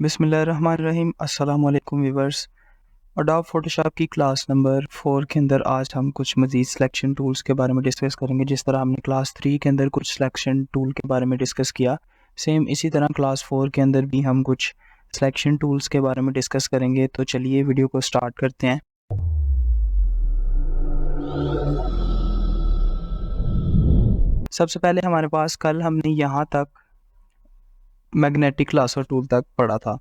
बिस्मिल्लाहिर्रहमानिर्रहीम। अस्सलाम वालेकुम व्यूअर्स। अडोब फोटोशॉप की क्लास नंबर 4 के अंदर आज हम कुछ मज़ीद सिलेक्शन टूल्स के बारे में डिस्कस करेंगे। जिस तरह हमने क्लास 3 के अंदर कुछ सिलेक्शन टूल के बारे में डिस्कस किया, सेम इसी तरह क्लास 4 के अंदर भी हम कुछ सिलेक्शन टूल्स के बारे में डिस्कस करेंगे। तो चलिए वीडियो को स्टार्ट करते हैं। सबसे पहले हमारे पास कल हमने यहाँ तक मैग्नेटिक लासो टूल तक पढ़ा था।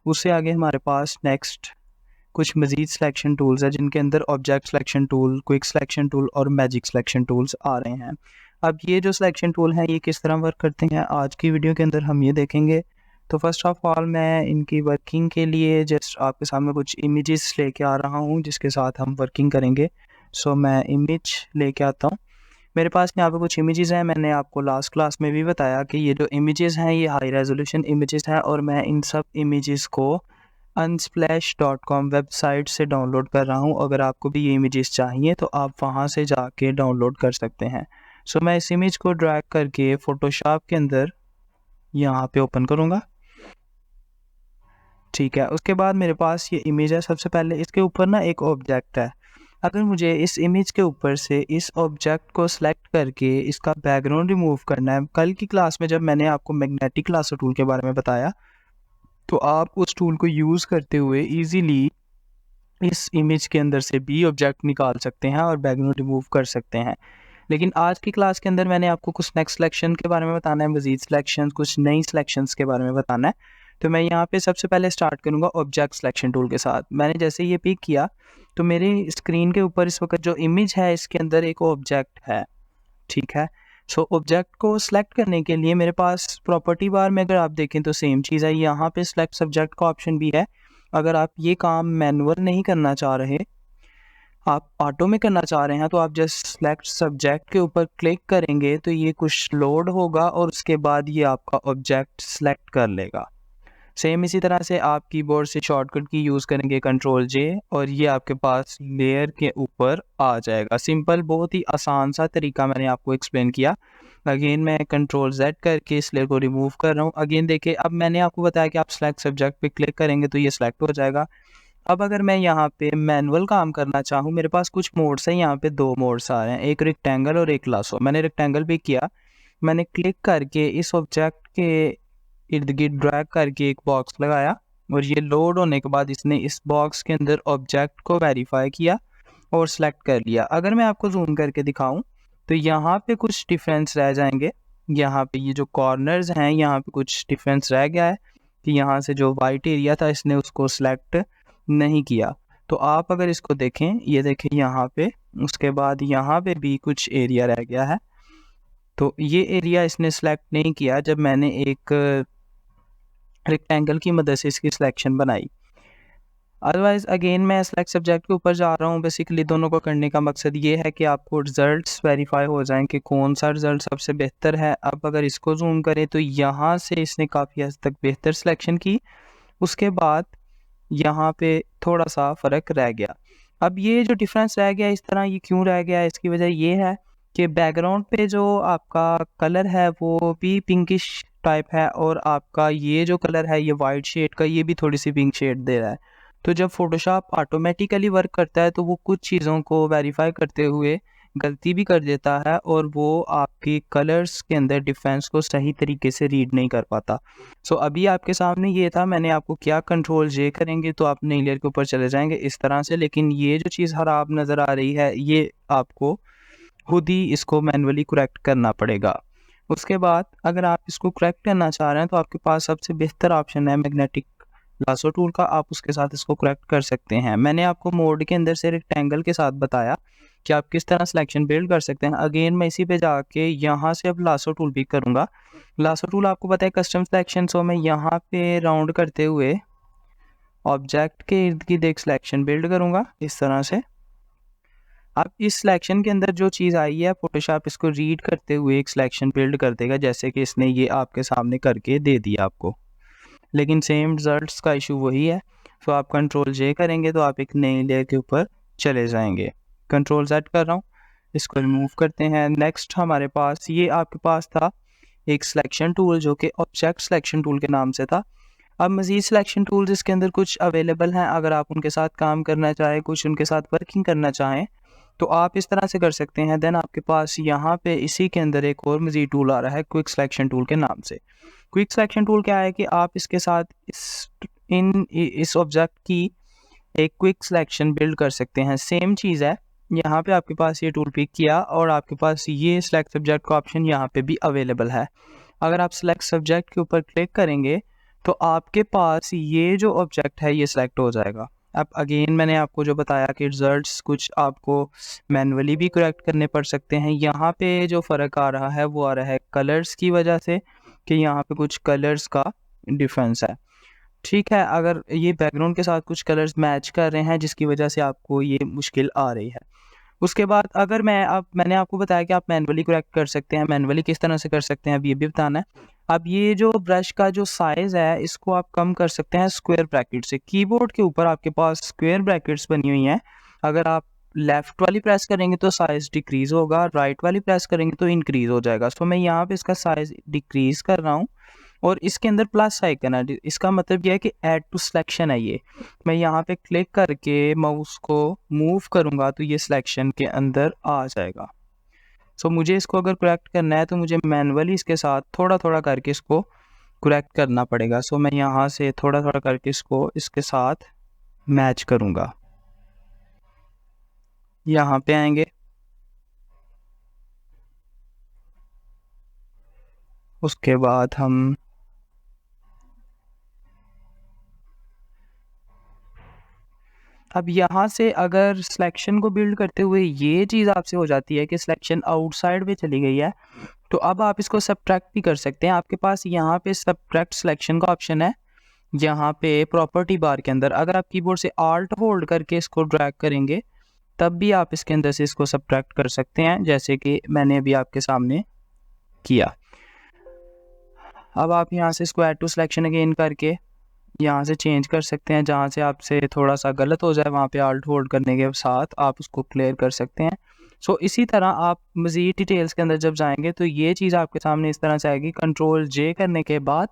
उससे आगे हमारे पास नेक्स्ट कुछ मज़ीद सिलेक्शन टूल्स हैं जिनके अंदर object selection tool, quick selection tool और मैजिक सिलेक्शन टूल्स आ रहे हैं। अब ये जो सिलेक्शन टूल हैं ये किस तरह वर्क करते हैं आज की वीडियो के अंदर हम ये देखेंगे। तो फर्स्ट ऑफ ऑल मैं इनकी वर्किंग के लिए जस्ट आपके सामने कुछ इमेजेस लेके आ रहा हूँ जिसके साथ हम वर्किंग करेंगे। सो मैं इमेज लेके आता हूँ। मेरे पास यहाँ पे कुछ इमेजेस हैं। मैंने आपको लास्ट क्लास में भी बताया कि ये जो इमेजेस हैं ये हाई रेजोल्यूशन इमेजेस हैं और मैं इन सब इमेजेस को unsplash.com वेबसाइट से डाउनलोड कर रहा हूँ। अगर आपको भी ये इमेजेस चाहिए तो आप वहाँ से जाके डाउनलोड कर सकते हैं। सो मैं इस इमेज को ड्रैग करके फोटोशॉप के अंदर यहाँ पे ओपन करूँगा। ठीक है, उसके बाद मेरे पास ये इमेज है। सबसे पहले इसके ऊपर ना एक ऑब्जेक्ट है। अगर मुझे इस इमेज के ऊपर से इस ऑब्जेक्ट को सिलेक्ट करके इसका बैकग्राउंड रिमूव करना है, कल की क्लास में जब मैंने आपको मैग्नेटिक लासो टूल के बारे में बताया तो आप उस टूल को यूज़ करते हुए इजीली इस इमेज के अंदर से भी ऑब्जेक्ट निकाल सकते हैं और बैकग्राउंड रिमूव कर सकते हैं। लेकिन आज की क्लास के अंदर मैंने आपको कुछ नेक्स्ट सिलेक्शन के बारे में बताना है, मज़ीद सिलेक्शन, कुछ नई सिलेक्शंस के बारे में बताना है। तो मैं यहाँ पे सबसे पहले स्टार्ट करूँगा ऑब्जेक्ट सिलेक्शन टूल के साथ। मैंने जैसे ये पिक किया तो मेरी स्क्रीन के ऊपर इस वक्त जो इमेज है इसके अंदर एक ऑब्जेक्ट है। ठीक है, सो ऑब्जेक्ट को सिलेक्ट करने के लिए मेरे पास प्रॉपर्टी बार में अगर आप देखें तो सेम चीज़ है। यहाँ पे सिलेक्ट सब्जेक्ट का ऑप्शन भी है। अगर आप ये काम मैनुअल नहीं करना चाह रहे, आप ऑटो में करना चाह रहे हैं, तो आप जस्ट सिलेक्ट सब्जेक्ट के ऊपर क्लिक करेंगे तो ये कुछ लोड होगा और उसके बाद ये आपका ऑब्जेक्ट सेलेक्ट कर लेगा। सेम इसी तरह से आप कीबोर्ड से शॉर्टकट की यूज़ करेंगे कंट्रोल जे और ये आपके पास लेयर के ऊपर आ जाएगा। सिंपल, बहुत ही आसान सा तरीका मैंने आपको एक्सप्लेन किया। अगेन मैं कंट्रोल जेड करके इस लेयर को रिमूव कर रहा हूँ। अगेन देखिए, अब मैंने आपको बताया कि आप सेलेक्ट सब्जेक्ट पे क्लिक करेंगे तो ये सिलेक्ट हो जाएगा। अब अगर मैं यहाँ पे मैनुअल काम करना चाहूँ, मेरे पास कुछ मोड्स हैं। यहाँ पे 2 मोड्स आ रहे हैं, एक रेक्टेंगल और एक लासो। मैंने रेक्टेंगल पे किया, मैंने क्लिक करके इस ऑब्जेक्ट के इर्द गिर्द ड्रैग करके एक बॉक्स लगाया और ये लोड होने के बाद इसने इस बॉक्स के अंदर ऑब्जेक्ट को वेरीफाई किया और सेलेक्ट कर लिया। अगर मैं आपको जूम करके दिखाऊं तो यहाँ पे कुछ डिफरेंस रह जाएंगे। यहाँ पे ये जो कॉर्नर्स हैं यहाँ पे कुछ डिफरेंस रह गया है कि यहाँ से जो वाइट एरिया था इसने उसको सिलेक्ट नहीं किया। तो आप अगर इसको देखें, ये देखें यहाँ पे, उसके बाद यहाँ पे भी कुछ एरिया रह गया है। तो ये एरिया इसने सेलेक्ट नहीं किया जब मैंने एक रेक्टेंगल की मदद से इसकी सिलेक्शन बनाई। अदरवाइज अगेन मैं सेलेक्ट सब्जेक्ट के ऊपर जा रहा हूँ। बेसिकली दोनों को करने का मकसद ये है कि आपको रिजल्ट्स वेरीफाई हो जाएं कि कौन सा रिजल्ट सबसे बेहतर है। अब अगर इसको जूम करें तो यहाँ से इसने काफ़ी हद तक बेहतर सिलेक्शन की, उसके बाद यहाँ पे थोड़ा सा फ़र्क रह गया। अब ये जो डिफरेंस रह गया इस तरह, ये क्यों रह गया, इसकी वजह ये है कि बैकग्राउंड पे जो आपका कलर है वो भी पिंकिश टाइप है और आपका ये जो कलर है ये वाइट शेड का, ये भी थोड़ी सी पिंक शेड दे रहा है। तो जब फोटोशॉप ऑटोमेटिकली वर्क करता है तो वो कुछ चीज़ों को वेरीफाई करते हुए गलती भी कर देता है और वो आपके कलर्स के अंदर डिफरेंस को सही तरीके से रीड नहीं कर पाता। सो अभी आपके सामने ये था, मैंने आपको क्या कंट्रोल जे करेंगे तो आप नई लेयर के ऊपर चले जाएंगे इस तरह से। लेकिन ये जो चीज़ खराब नज़र आ रही है ये आपको खुद ही इसको मैनुअली करेक्ट करना पड़ेगा। उसके बाद अगर आप इसको करेक्ट करना चाह रहे हैं तो आपके पास सबसे बेहतर ऑप्शन है मैग्नेटिक लासो टूल का, आप उसके साथ इसको करेक्ट कर सकते हैं। मैंने आपको मोड के अंदर से रेक्टेंगल के साथ बताया कि आप किस तरह सिलेक्शन बिल्ड कर सकते हैं। अगेन मैं इसी पे जाके यहाँ से अब लासो टूल पिक करूँगा। लासो टूल आपको पता है कस्टम सिलेक्शन, सो मैं यहाँ पे राउंड करते हुए ऑब्जेक्ट के इर्द गिर्द एक सिलेक्शन बिल्ड करूँगा इस तरह से। अब इस सिलेक्शन के अंदर जो चीज़ आई है फोटोशॉप इसको रीड करते हुए एक सिलेक्शन बिल्ड कर देगा, जैसे कि इसने ये आपके सामने करके दे दिया आपको। लेकिन सेम रिजल्ट्स का इशू वही है। तो आप कंट्रोल जे करेंगे तो आप एक नई लेयर के ऊपर चले जाएंगे। कंट्रोल जेड कर रहा हूँ, इसको रिमूव करते हैं। नेक्स्ट हमारे पास ये आपके पास था एक सिलेक्शन टूल जो कि ऑब्जेक्ट सिलेक्शन टूल के नाम से था। अब मज़ीद सिलेक्शन टूल्स इसके अंदर कुछ अवेलेबल हैं, अगर आप उनके साथ काम करना चाहें, कुछ उनके साथ वर्किंग करना चाहें तो आप इस तरह से कर सकते हैं। देन आपके पास यहाँ पे इसी के अंदर एक और मज़ीद टूल आ रहा है क्विक सिलेक्शन टूल के नाम से। क्विक सिलेक्शन टूल क्या है कि आप इसके साथ इस ऑब्जेक्ट की एक क्विक सिलेक्शन बिल्ड कर सकते हैं। सेम चीज़ है, यहाँ पे आपके पास ये टूल पिक किया और आपके पास ये सिलेक्ट सब्जेक्ट का ऑप्शन यहाँ पे भी अवेलेबल है। अगर आप सिलेक्ट सब्जेक्ट के ऊपर क्लिक करेंगे तो आपके पास ये जो ऑब्जेक्ट है ये सिलेक्ट हो जाएगा। अब अगेन मैंने आपको जो बताया कि रिजल्ट्स कुछ आपको मैन्युअली भी करेक्ट करने पड़ सकते हैं। यहाँ पे जो फ़र्क आ रहा है वो आ रहा है कलर्स की वजह से, कि यहाँ पे कुछ कलर्स का डिफरेंस है। ठीक है, अगर ये बैकग्राउंड के साथ कुछ कलर्स मैच कर रहे हैं जिसकी वजह से आपको ये मुश्किल आ रही है। उसके बाद अगर मैंने आपको बताया कि आप मैन्युअली करेक्ट कर सकते हैं। मैन्युअली किस तरह से कर सकते हैं अब ये भी बताना है। अब ये जो ब्रश का जो साइज़ है इसको आप कम कर सकते हैं स्क्वायर ब्रैकेट से। कीबोर्ड के ऊपर आपके पास स्क्वायर ब्रैकेट्स बनी हुई हैं, अगर आप लेफ़्ट वाली प्रेस करेंगे तो साइज़ डिक्रीज़ होगा, राइट वाली प्रेस करेंगे तो इंक्रीज़ हो जाएगा। सो मैं यहाँ पे इसका साइज़ डिक्रीज़ कर रहा हूँ और इसके अंदर प्लस आइकन है, इसका मतलब यह है कि ऐड टू सिलेक्शन है ये। मैं यहाँ पे क्लिक करके माउस को मूव करूँगा तो ये सिलेक्शन के अंदर आ जाएगा। सो मुझे इसको अगर करेक्ट करना है तो मुझे मैनुअली इसके साथ थोड़ा थोड़ा करके इसको करेक्ट करना पड़ेगा। सो मैं यहाँ से थोड़ा थोड़ा करके इसको इसके साथ मैच करूँगा। यहाँ पे आएंगे, उसके बाद हम अब यहाँ से अगर सिलेक्शन को बिल्ड करते हुए ये चीज़ आपसे हो जाती है कि सिलेक्शन आउटसाइड पे चली गई है, तो अब आप इसको सब्ट्रैक्ट भी कर सकते हैं। आपके पास यहाँ पे सब्ट्रैक्ट सिलेक्शन का ऑप्शन है, यहाँ पे प्रॉपर्टी बार के अंदर अगर आप कीबोर्ड से आल्ट होल्ड करके इसको ड्रैग करेंगे तब भी आप इसके अंदर से इसको सब्ट्रैक्ट कर सकते हैं, जैसे कि मैंने अभी आपके सामने किया। अब आप यहाँ से इसको ऐड टू सिलेक्शन अगेन करके यहाँ से चेंज कर सकते हैं, जहाँ से आपसे थोड़ा सा गलत हो जाए वहाँ पे आल्ट होल्ड करने के साथ आप उसको क्लियर कर सकते हैं। सो इसी तरह आप मज़ीद डिटेल्स के अंदर जब जाएंगे तो ये चीज़ आपके सामने इस तरह से आएगी। कंट्रोल जे करने के बाद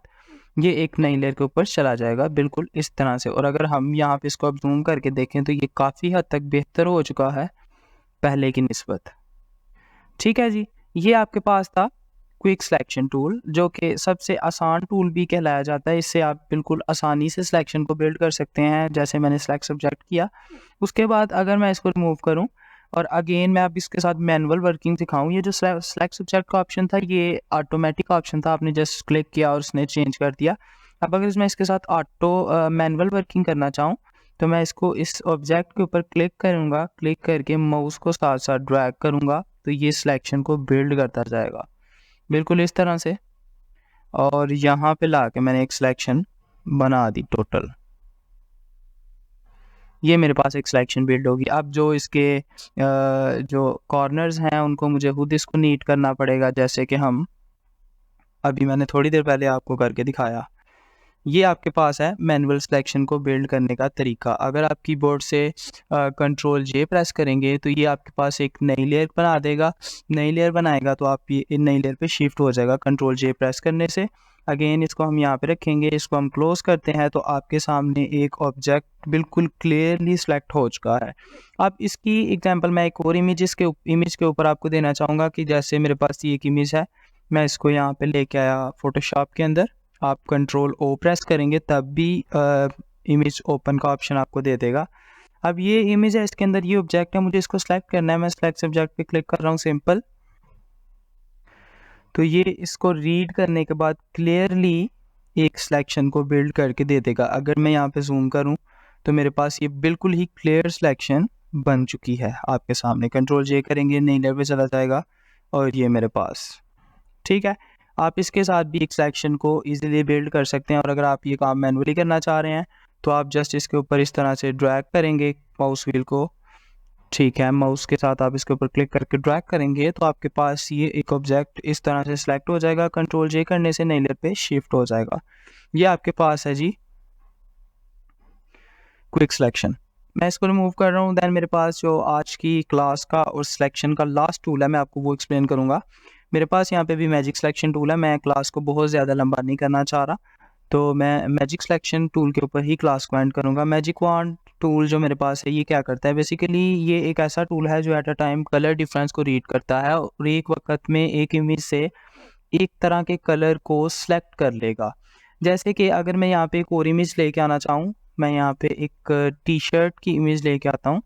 ये एक नई लेयर के ऊपर चला जाएगा बिल्कुल इस तरह से। और अगर हम यहाँ पे इसको अब जूम करके देखें तो ये काफ़ी हद तक बेहतर हो चुका है पहले की निस्बत। ठीक है जी, ये आपके पास था क्विक सिलेक्शन टूल, जो कि सबसे आसान टूल भी कहलाया जाता है। इससे आप बिल्कुल आसानी से सिलेक्शन को बिल्ड कर सकते हैं, जैसे मैंने सिलेक्ट सब्जेक्ट किया। उसके बाद अगर मैं इसको रिमूव करूं और अगेन मैं अब इसके साथ मैनुअल वर्किंग दिखाऊं, ये जो सिलेक्ट सब्जेक्ट का ऑप्शन था ये ऑटोमेटिक ऑप्शन था, आपने जस्ट क्लिक किया और उसने चेंज कर दिया। अब अगर मैं इसके साथ मैनुअल वर्किंग करना चाहूँ तो मैं इसको इस ऑब्जेक्ट के ऊपर क्लिक करूँगा, क्लिक करके माउस को साथ साथ ड्रैग करूँगा तो ये सिलेक्शन को बिल्ड करता जाएगा बिल्कुल इस तरह से। और यहाँ पे ला के मैंने एक सिलेक्शन बना दी टोटल, ये मेरे पास एक सिलेक्शन बिल्ड होगी। अब जो इसके जो कॉर्नर्स हैं उनको मुझे खुद इसको नीट करना पड़ेगा, जैसे कि हम अभी मैंने थोड़ी देर पहले आपको करके दिखाया। ये आपके पास है मैनुअल सिलेक्शन को बिल्ड करने का तरीका। अगर आप कीबोर्ड से कंट्रोल जे प्रेस करेंगे तो ये आपके पास एक नई लेयर बना देगा। नई लेयर बनाएगा तो आप ये नई लेयर पे शिफ्ट हो जाएगा कंट्रोल जे प्रेस करने से। अगेन इसको हम यहाँ पे रखेंगे, इसको हम क्लोज करते हैं तो आपके सामने एक ऑब्जेक्ट बिल्कुल क्लियरली सिलेक्ट हो चुका है। अब इसकी एग्जांपल मैं एक और इमेज के ऊपर आपको देना चाहूँगा कि जैसे मेरे पास ये एक इमेज है, मैं इसको यहाँ पे लेके आया फोटोशॉप के अंदर। आप कंट्रोल ओ प्रेस करेंगे तब भी इमेज ओपन का ऑप्शन आपको दे देगा। अब ये इमेज है, इसके अंदर ये ऑब्जेक्ट है, मुझे इसको सेलेक्ट करना है। मैं सेलेक्ट सब्जेक्ट पे क्लिक कर रहा हूँ सिंपल, तो ये इसको रीड करने के बाद क्लियरली एक सिलेक्शन को बिल्ड करके दे देगा। अगर मैं यहाँ पे जूम करूँ तो मेरे पास ये बिल्कुल ही क्लियर सिलेक्शन बन चुकी है आपके सामने। कंट्रोल जे करेंगे नई लेयर पे चला जाएगा और ये मेरे पास। ठीक है, आप इसके साथ भी एक सिलेक्शन को इजीली बिल्ड कर सकते हैं। और अगर आप ये काम मैनुअली करना चाह रहे हैं तो आप जस्ट इसके ऊपर इस तरह से ड्रैग करेंगे माउस व्हील को। ठीक है, माउस के साथ आप इसके ऊपर क्लिक करके ड्रैग करेंगे तो आपके पास ये एक ऑब्जेक्ट इस तरह से सिलेक्ट हो जाएगा। कंट्रोल जे करने से नई लेयर पे शिफ्ट हो जाएगा। ये आपके पास है जी क्विक सिलेक्शन। मैं इसको रिमूव कर रहा हूँ। देन मेरे पास जो आज की क्लास का और सिलेक्शन का लास्ट टूल है मैं आपको वो एक्सप्लेन करूँगा। मेरे पास यहाँ पे भी मैजिक सिलेक्शन टूल है। मैं क्लास को बहुत ज़्यादा लंबा नहीं करना चाह रहा, तो मैं मैजिक सिलेक्शन टूल के ऊपर ही क्लास को एंड करूँगा। मैजिक वॉन्ड टूल जो मेरे पास है ये क्या करता है, बेसिकली ये एक ऐसा टूल है जो at a time colour difference को रीड करता है और एक वक्त में एक इमेज से एक तरह के कलर को सिलेक्ट कर लेगा। जैसे कि अगर मैं यहाँ पे एक और इमेज लेके आना चाहूँ, मैं यहाँ पे एक टी शर्ट की इमेज लेके आता हूँ।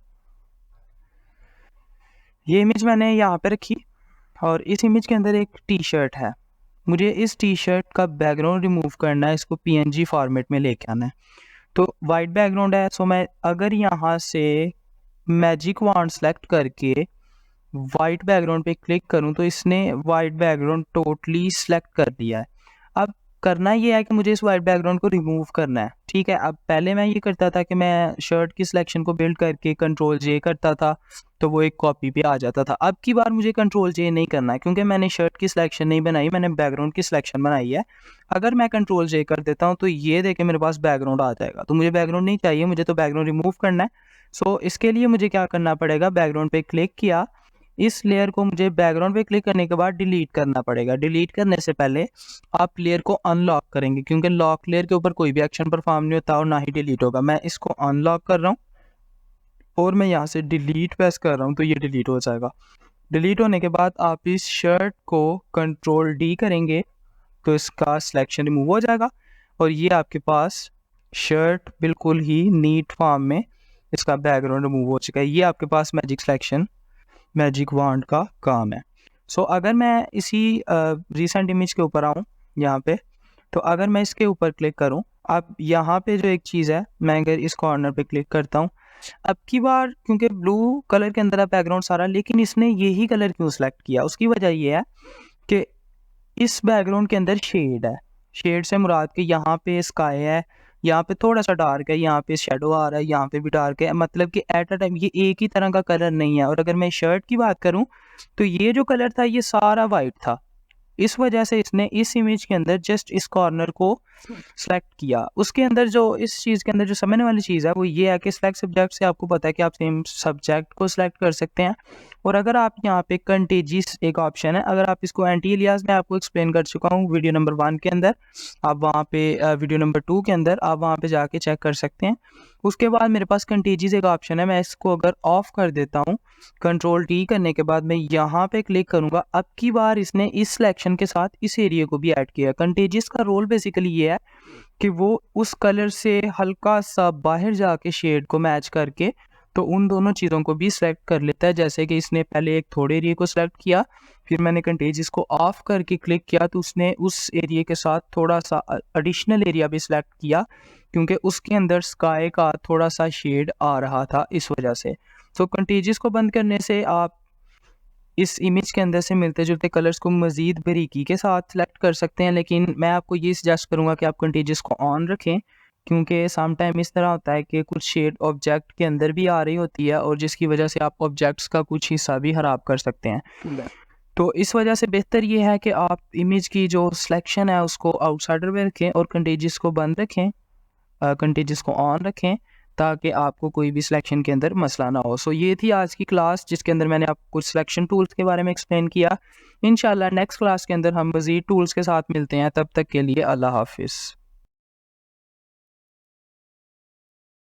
ये इमेज मैंने यहाँ पे रखी और इस इमेज के अंदर एक टी शर्ट है। मुझे इस टी शर्ट का बैकग्राउंड रिमूव करना है, इसको पीएनजी फॉर्मेट में लेके आना है। तो वाइट बैकग्राउंड है, सो मैं अगर यहाँ से मैजिक वॉन्ड सेलेक्ट करके वाइट बैकग्राउंड पे क्लिक करूँ तो इसने वाइट बैकग्राउंड टोटली सेलेक्ट कर दिया है। अब करना ये है कि मुझे इस वाइट बैकग्राउंड को रिमूव करना है, ठीक है। अब पहले मैं ये करता था कि मैं शर्ट की सिलेक्शन को बिल्ड करके कंट्रोल जे करता था तो वो एक कॉपी पे आ जाता था। अब की बार मुझे कंट्रोल जे नहीं करना है क्योंकि मैंने शर्ट की सिलेक्शन नहीं बनाई, मैंने बैकग्राउंड की सिलेक्शन बनाई है। अगर मैं कंट्रोल जे कर देता हूँ तो ये देखे मेरे पास बैकग्राउंड आ जाएगा, तो मुझे बैकग्राउंड नहीं चाहिए, मुझे तो बैकग्राउंड रिमूव करना है। सो इसके लिए मुझे क्या करना पड़ेगा, बैकग्राउंड पे क्लिक किया, इस लेयर को मुझे बैकग्राउंड पे क्लिक करने के बाद डिलीट करना पड़ेगा। डिलीट करने से पहले आप लेयर को अनलॉक करेंगे क्योंकि लॉक लेयर के ऊपर कोई भी एक्शन परफॉर्म नहीं होता और ना ही डिलीट होगा। मैं इसको अनलॉक कर रहा हूँ और मैं यहाँ से डिलीट प्रेस कर रहा हूँ तो ये डिलीट हो जाएगा। डिलीट होने के बाद आप इस शर्ट को कंट्रोल डी करेंगे तो इसका सिलेक्शन रिमूव हो जाएगा और ये आपके पास शर्ट बिल्कुल ही नीट फॉर्म में इसका बैकग्राउंड रिमूव हो चुका है। ये आपके पास मैजिक सिलेक्शन मैजिक वॉन्ड का काम है। सो अगर मैं इसी रिसेंट इमेज के ऊपर आऊँ यहाँ पे, तो अगर मैं इसके ऊपर क्लिक करूँ, अब यहाँ पे जो एक चीज़ है, मैं अगर इस कॉर्नर पे क्लिक करता हूँ, अब की बार क्योंकि ब्लू कलर के अंदर है बैकग्राउंड सारा, लेकिन इसने यही कलर क्यों सिलेक्ट किया, उसकी वजह ये है कि इस बैकग्राउंड के अंदर शेड है। शेड से मुराद के यहाँ पे स्काई है, यहाँ पे थोड़ा सा डार्क है, यहाँ पे शेडो आ रहा है, यहाँ पे भी डार्क है, मतलब कि एट अ टाइम ये एक ही तरह का कलर नहीं है। और अगर मैं शर्ट की बात करूँ तो ये जो कलर था ये सारा वाइट था, इस वजह से इसने इस इमेज के अंदर जस्ट इस कॉर्नर को सेलेक्ट किया। उसके अंदर जो इस चीज़ के अंदर जो समझने वाली चीज़ है वो ये है कि सिलेक्ट सब्जेक्ट से आपको पता है कि आप सेम सब्जेक्ट को सिलेक्ट कर सकते हैं। और अगर आप यहाँ पे कंटेजियस एक ऑप्शन है, अगर आप इसको एंटी एलियास में आपको एक्सप्लेन कर चुका हूँ वीडियो नंबर 1 के अंदर, आप वहाँ पे वीडियो नंबर 2 के अंदर आप वहाँ पे जाके चेक कर सकते हैं। उसके बाद मेरे पास कंटेजियस एक ऑप्शन है, मैं इसको अगर ऑफ कर देता हूँ, कंट्रोल टी करने के बाद मैं यहाँ पे क्लिक करूँगा, अब की बार इसने इस सिलेक्शन के साथ इस एरिया को भी ऐड किया। कंटेजियस का रोल बेसिकली ये है कि वो उस कलर से हल्का सा बाहर जाके शेड को मैच करके तो उन दोनों चीज़ों को भी सिलेक्ट कर लेता है। जैसे कि इसने पहले एक थोड़े एरिया को सिलेक्ट किया, फिर मैंने कंटेजियस को ऑफ करके क्लिक किया तो उसने उस एरिया के साथ थोड़ा सा एडिशनल एरिया भी सिलेक्ट किया क्योंकि उसके अंदर स्काई का थोड़ा सा शेड आ रहा था, इस वजह से। तो कंटेजियस को बंद करने से आप इस इमेज के अंदर से मिलते जुलते कलर्स को मज़ीद बारीकी के साथ सेलेक्ट कर सकते हैं, लेकिन मैं आपको ये सजेस्ट करूँगा कि आप कंटेजियस को ऑन रखें क्योंकि सम टाइम इस तरह होता है कि कुछ शेड ऑब्जेक्ट के अंदर भी आ रही होती है और जिसकी वजह से आप ऑब्जेक्ट्स का कुछ हिस्सा भी ख़राब कर सकते हैं। तो इस वजह से बेहतर ये है कि आप इमेज की जो सिलेक्शन है उसको आउटसाइडर में रखें और कंटेजियस को बंद रखें, कंटेजियस को ऑन रखें ताकि आपको कोई भी सिलेक्शन के अंदर मसला ना हो। सो ये थी आज की क्लास जिसके अंदर मैंने आपको कुछ सिलेक्शन टूल्स के बारे में एक्सप्लेन किया। इंशाल्लाह नेक्स्ट क्लास के अंदर हम मज़ीद टूल्स के साथ मिलते हैं, तब तक के लिए अल्लाह हाफिज़।